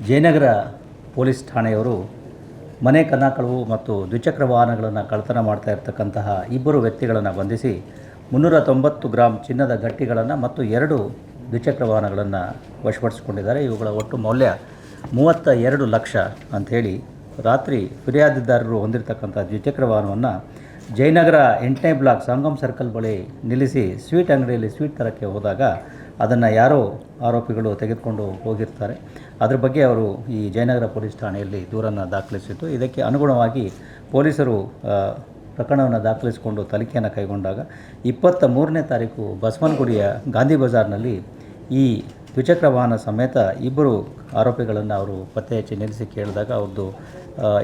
Jayanagar police ಠಾಣೆಯವರು ಮನೆ ಕಳ್ಳವು ಮತ್ತು ದ್ವಿಚಕ್ರ ವಾಹನಗಳನ್ನು ಕಳ್ಳತನ ಮಾಡ್ತಾ ಇರತಕ್ಕಂತಹ ಇಬ್ಬರು ವ್ಯಕ್ತಿಗಳನ್ನು ಬಂಧಿಸಿ 390 ಗ್ರಾಂ ಚಿನ್ನದ ಗಟ್ಟಿಗಳನ್ನು ಮತ್ತು 2 ದ್ವಿಚಕ್ರ ವಾಹನಗಳನ್ನು ವಶಪಡಿಸಿಕೊಂಡಿದ್ದಾರೆ. ಇವುಗಳ ಒಟ್ಟು ಮೌಲ್ಯ 32 ಲಕ್ಷ ಅಂಥೇಳಿ ರಾತ್ರಿ ಫಿರ್ಯಾದಿದಾರರು ಹೊಂದಿರತಕ್ಕಂಥ ದ್ವಿಚಕ್ರ ವಾಹನವನ್ನು ಜಯನಗರ 8ನೇ ಬ್ಲಾಕ್ ಸಂಗಮ್ ಸರ್ಕಲ್ ಬಳಿ ನಿಲ್ಲಿಸಿ ಸ್ವೀಟ್ ಅಂಗಡಿಯಲ್ಲಿ ಸ್ವೀಟ್ ತರಕ್ಕೆ ಹೋದಾಗ ಅದನ್ನು ಯಾರೋ ಆರೋಪಿಗಳು ತೆಗೆದುಕೊಂಡು ಹೋಗಿರ್ತಾರೆ. ಅದರ ಬಗ್ಗೆ ಅವರು ಈ ಜಯನಗರ ಪೊಲೀಸ್ ಠಾಣೆಯಲ್ಲಿ ದೂರನ್ನು ದಾಖಲಿಸಿತ್ತು. ಇದಕ್ಕೆ ಅನುಗುಣವಾಗಿ ಪೊಲೀಸರು ಪ್ರಕರಣವನ್ನು ದಾಖಲಿಸಿಕೊಂಡು ತನಿಖೆಯನ್ನು ಕೈಗೊಂಡಾಗ 23ನೇ ತಾರೀಕು ಬಸವನಗುಡಿಯ ಗಾಂಧಿ ಬಜಾರ್ನಲ್ಲಿ ಈ ದ್ವಿಚಕ್ರ ವಾಹನ ಸಮೇತ ಇಬ್ಬರು ಆರೋಪಿಗಳನ್ನು ಅವರು ಪತ್ತೆ ಹಚ್ಚಿ ನಿಲ್ಲಿಸಿ ಕೇಳಿದಾಗ ಅವ್ರದ್ದು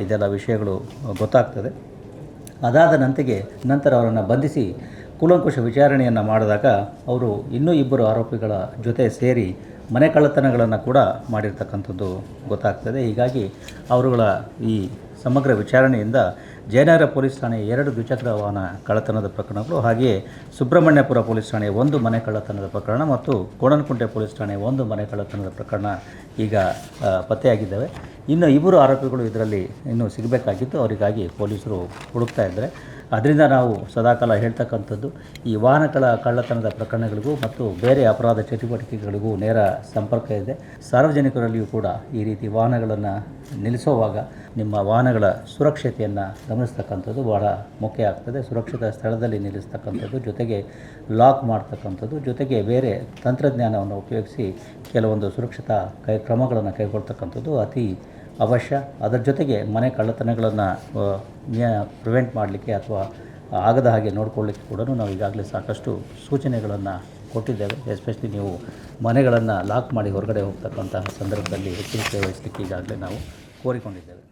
ಇದೆಲ್ಲ ವಿಷಯಗಳು ಗೊತ್ತಾಗ್ತದೆ. ಅದಾದ ನಂತರ ಅವರನ್ನು ಬಂಧಿಸಿ ಕೂಲಂಕುಷ ವಿಚಾರಣೆಯನ್ನು ಮಾಡಿದಾಗ ಅವರು ಇನ್ನೂ ಇಬ್ಬರು ಆರೋಪಿಗಳ ಜೊತೆ ಸೇರಿ ಮನೆ ಕಳ್ಳತನಗಳನ್ನು ಕೂಡ ಮಾಡಿರ್ತಕ್ಕಂಥದ್ದು ಗೊತ್ತಾಗ್ತದೆ. ಹೀಗಾಗಿ ಅವರುಗಳ ಈ ಸಮಗ್ರ ವಿಚಾರಣೆಯಿಂದ ಜಯನಗರ ಪೊಲೀಸ್ ಠಾಣೆ 2 ದ್ವಿಚಕ್ರ ವಾಹನ ಕಳ್ಳತನದ ಪ್ರಕರಣಗಳು, ಹಾಗೆಯೇ ಸುಬ್ರಹ್ಮಣ್ಯಪುರ ಪೊಲೀಸ್ ಠಾಣೆ 1 ಮನೆ ಕಳ್ಳತನದ ಪ್ರಕರಣ ಮತ್ತು ಕೋಣನಕುಂಟೆ ಪೊಲೀಸ್ ಠಾಣೆ 1 ಮನೆ ಕಳ್ಳತನದ ಪ್ರಕರಣ ಈಗ ಪತ್ತೆಯಾಗಿದ್ದಾವೆ. ಇನ್ನು ಇಬ್ಬರು ಆರೋಪಿಗಳು ಇದರಲ್ಲಿ ಇನ್ನೂ ಸಿಗಬೇಕಾಗಿತ್ತು. ಅವರಿಗಾಗಿ ಪೊಲೀಸರು ಹುಡುಕ್ತಾ ಇದ್ದಾರೆ. ಅದರಿಂದ ನಾವು ಸದಾಕಾಲ ಹೇಳ್ತಕ್ಕಂಥದ್ದು, ಈ ವಾಹನ ಕಳ್ಳತನದ ಪ್ರಕರಣಗಳಿಗೂ ಮತ್ತು ಬೇರೆ ಅಪರಾಧ ಚಟುವಟಿಕೆಗಳಿಗೂ ನೇರ ಸಂಪರ್ಕ ಇದೆ. ಸಾರ್ವಜನಿಕರಲ್ಲಿಯೂ ಕೂಡ ಈ ರೀತಿ ವಾಹನಗಳನ್ನು ನಿಲ್ಲಿಸುವಾಗ ನಿಮ್ಮ ವಾಹನಗಳ ಸುರಕ್ಷತೆಯನ್ನು ಗಮನಿಸ್ತಕ್ಕಂಥದ್ದು ಬಹಳ ಮುಖ್ಯ ಆಗ್ತದೆ. ಸುರಕ್ಷಿತ ಸ್ಥಳದಲ್ಲಿ ನಿಲ್ಲಿಸ್ತಕ್ಕಂಥದ್ದು, ಜೊತೆಗೆ ಲಾಕ್ ಮಾಡ್ತಕ್ಕಂಥದ್ದು, ಜೊತೆಗೆ ಬೇರೆ ತಂತ್ರಜ್ಞಾನವನ್ನು ಉಪಯೋಗಿಸಿ ಕೆಲವೊಂದು ಸುರಕ್ಷತಾ ಕ್ರಮಗಳನ್ನು ಕೈಗೊಳ್ತಕ್ಕಂಥದ್ದು ಅತಿ ಅವಶ್ಯ. ಅದರ ಜೊತೆಗೆ ಮನೆ ಕಳ್ಳತನಗಳನ್ನು ಪ್ರಿವೆಂಟ್ ಮಾಡಲಿಕ್ಕೆ ಅಥವಾ ಆಗದ ಹಾಗೆ ನೋಡಿಕೊಳ್ಳಿಕ್ಕೆ ಕೂಡ ನಾವು ಈಗಾಗಲೇ ಸಾಕಷ್ಟು ಸೂಚನೆಗಳನ್ನು ಕೊಟ್ಟಿದ್ದೇವೆ. ಎಸ್ಪೆಷಲಿ ನೀವು ಮನೆಗಳನ್ನು ಲಾಕ್ ಮಾಡಿ ಹೊರಗಡೆ ಹೋಗ್ತಕ್ಕಂತಹ ಸಂದರ್ಭದಲ್ಲಿ ಎಚ್ಚರಿಕೆ ವಹಿಸಲಿಕ್ಕೆ ಈಗಾಗಲೇ ನಾವು ಕೋರಿಕೊಂಡಿದ್ದೇವೆ.